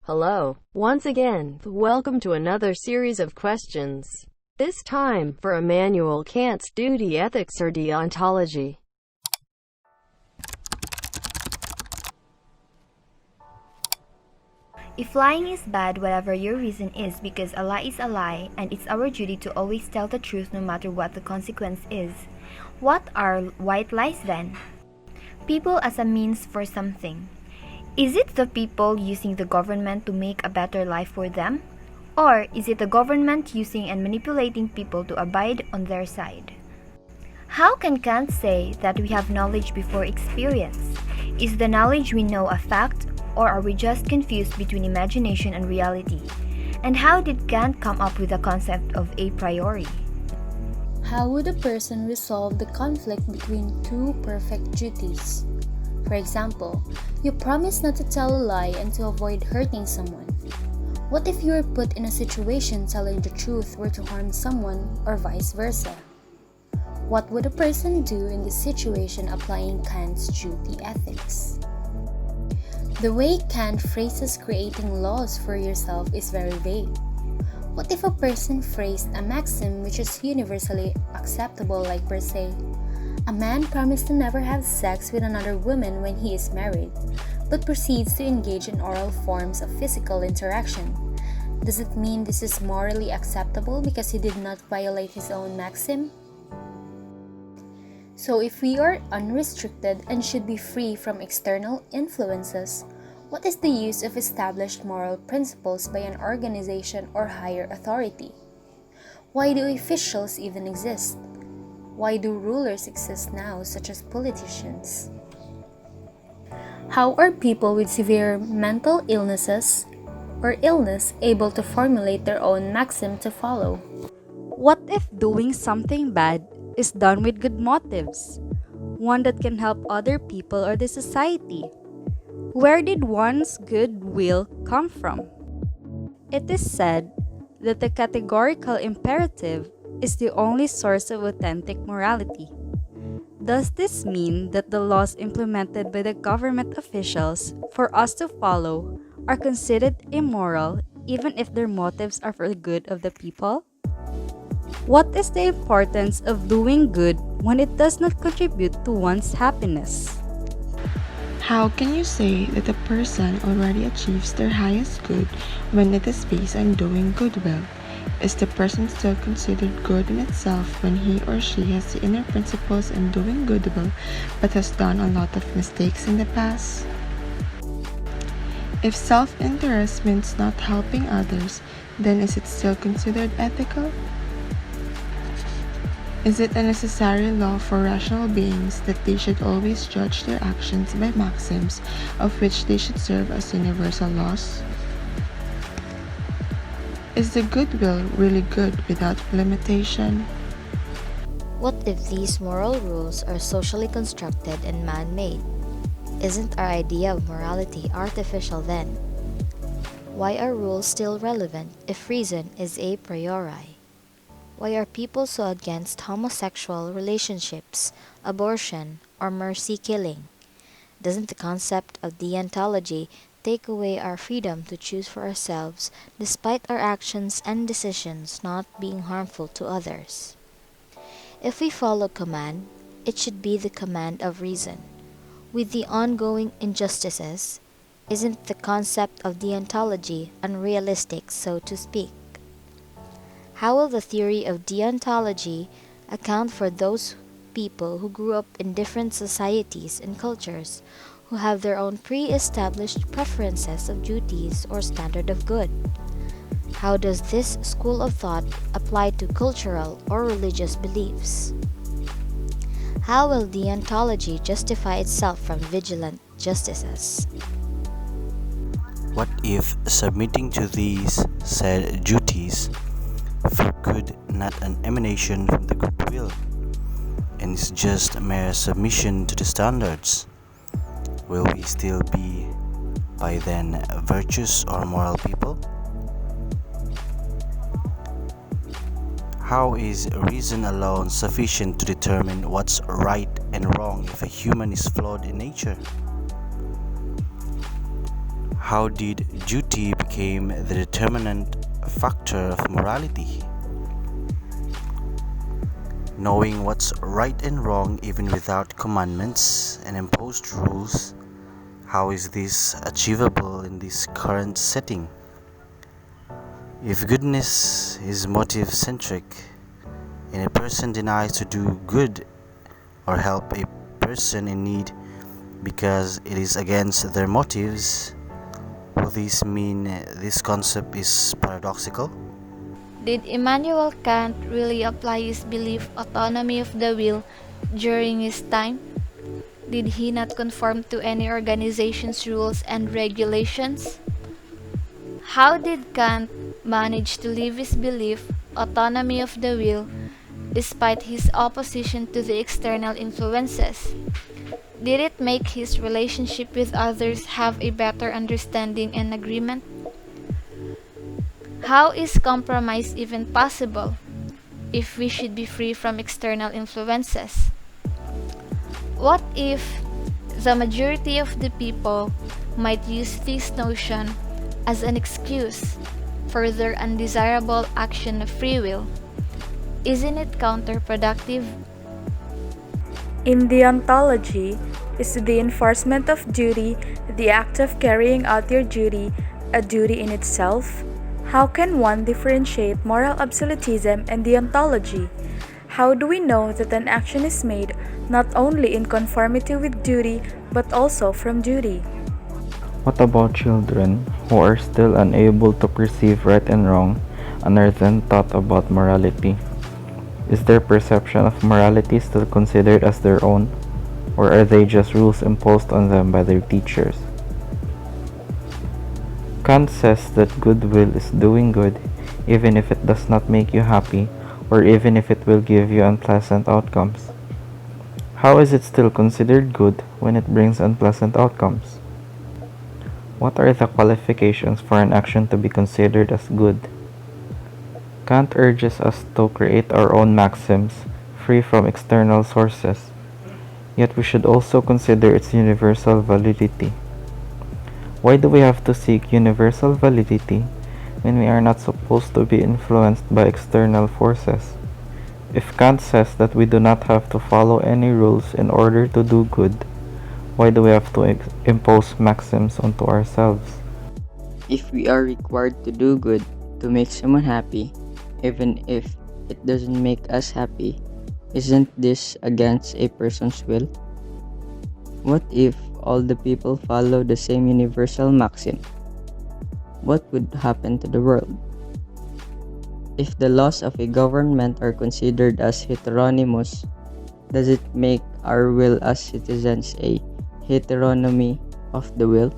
Hello, once again, welcome to another series of questions. This time, for Emmanuel Kant's duty ethics or deontology. If lying is bad, whatever your reason is, because a lie is a lie, and it's our duty to always tell the truth no matter what the consequence is, what are white lies then? People as a means for something. Is it the people using the government to make a better life for them? Or is it the government using and manipulating people to abide on their side? How can Kant say that we have knowledge before experience? Is the knowledge we know a fact, or are we just confused between imagination and reality? And how did Kant come up with the concept of a priori? How would a person resolve the conflict between two perfect duties? For example, you promise not to tell a lie and to avoid hurting someone. What if you were put in a situation telling the truth were to harm someone, or vice versa? What would a person do in this situation applying Kant's duty ethics? The way Kant phrases creating laws for yourself is very vague. What if a person phrased a maxim which is universally acceptable, like per se, a man promised to never have sex with another woman when he is married, but proceeds to engage in oral forms of physical interaction? Does it mean this is morally acceptable because he did not violate his own maxim? So if we are unrestricted and should be free from external influences, what is the use of established moral principles by an organization or higher authority? Why do officials even exist? Why do rulers exist now, such as politicians? How are people with severe mental illnesses or illness able to formulate their own maxim to follow? What if doing something bad is done with good motives, one that can help other people or the society? Where did one's goodwill come from? It is said that the categorical imperative is the only source of authentic morality. Does this mean that the laws implemented by the government officials for us to follow are considered immoral even if their motives are for the good of the people? What is the importance of doing good when it does not contribute to one's happiness? How can you say that a person already achieves their highest good when it is based on doing goodwill? Is the person still considered good in itself when he or she has the inner principles in doing goodwill but has done a lot of mistakes in the past? If self-interest means not helping others, then is it still considered ethical? Is it a necessary law for rational beings that they should always judge their actions by maxims of which they should serve as universal laws? Is the goodwill really good without limitation? What if these moral rules are socially constructed and man-made? Isn't our idea of morality artificial then? Why are rules still relevant if reason is a priori? Why are people so against homosexual relationships, abortion, or mercy killing? Doesn't the concept of deontology take away our freedom to choose for ourselves despite our actions and decisions not being harmful to others? If we follow command, it should be the command of reason. With the ongoing injustices, isn't the concept of deontology unrealistic, so to speak? How will the theory of deontology account for those people who grew up in different societies and cultures, who have their own pre-established preferences of duties or standard of good? How does this school of thought apply to cultural or religious beliefs? How will deontology justify itself from vigilant justices? What if submitting to these said duties for good, not an emanation from the goodwill, and is just a mere submission to the standards? Will we still be, by then, virtuous or moral people? How is reason alone sufficient to determine what's right and wrong if a human is flawed in nature? How did duty become the determinant factor of morality? Knowing what's right and wrong even without commandments and imposed rules, how is this achievable in this current setting? If goodness is motive-centric, and a person denies to do good or help a person in need because it is against their motives, will this mean this concept is paradoxical? Did Emmanuel Kant really apply his belief autonomy of the will during his time? Did he not conform to any organization's rules and regulations? How did Kant manage to live his belief autonomy of the will despite his opposition to the external influences? Did it make his relationship with others have a better understanding and agreement? How is compromise even possible if we should be free from external influences? What if the majority of the people might use this notion as an excuse for their undesirable action of free will? Isn't it counterproductive? In Deontology, is the enforcement of duty the act of carrying out your duty a duty in itself? How can one differentiate moral absolutism and deontology? How do we know that an action is made not only in conformity with duty but also from duty? What about children who are still unable to perceive right and wrong and are then taught about morality? Is their perception of morality still considered as their own, or are they just rules imposed on them by their teachers? Kant says that goodwill is doing good even if it does not make you happy or even if it will give you unpleasant outcomes. How is it still considered good when it brings unpleasant outcomes? What are the qualifications for an action to be considered as good? Kant urges us to create our own maxims free from external sources, yet we should also consider its universal validity. Why do we have to seek universal validity when we are not supposed to be influenced by external forces? If Kant says that we do not have to follow any rules in order to do good, why do we have to impose maxims onto ourselves? If we are required to do good to make someone happy, even if it doesn't make us happy, isn't this against a person's will? What if all the people follow the same universal maxim? What would happen to the world? If the laws of a government are considered as heteronymous, does it make our will as citizens a heteronomy of the will?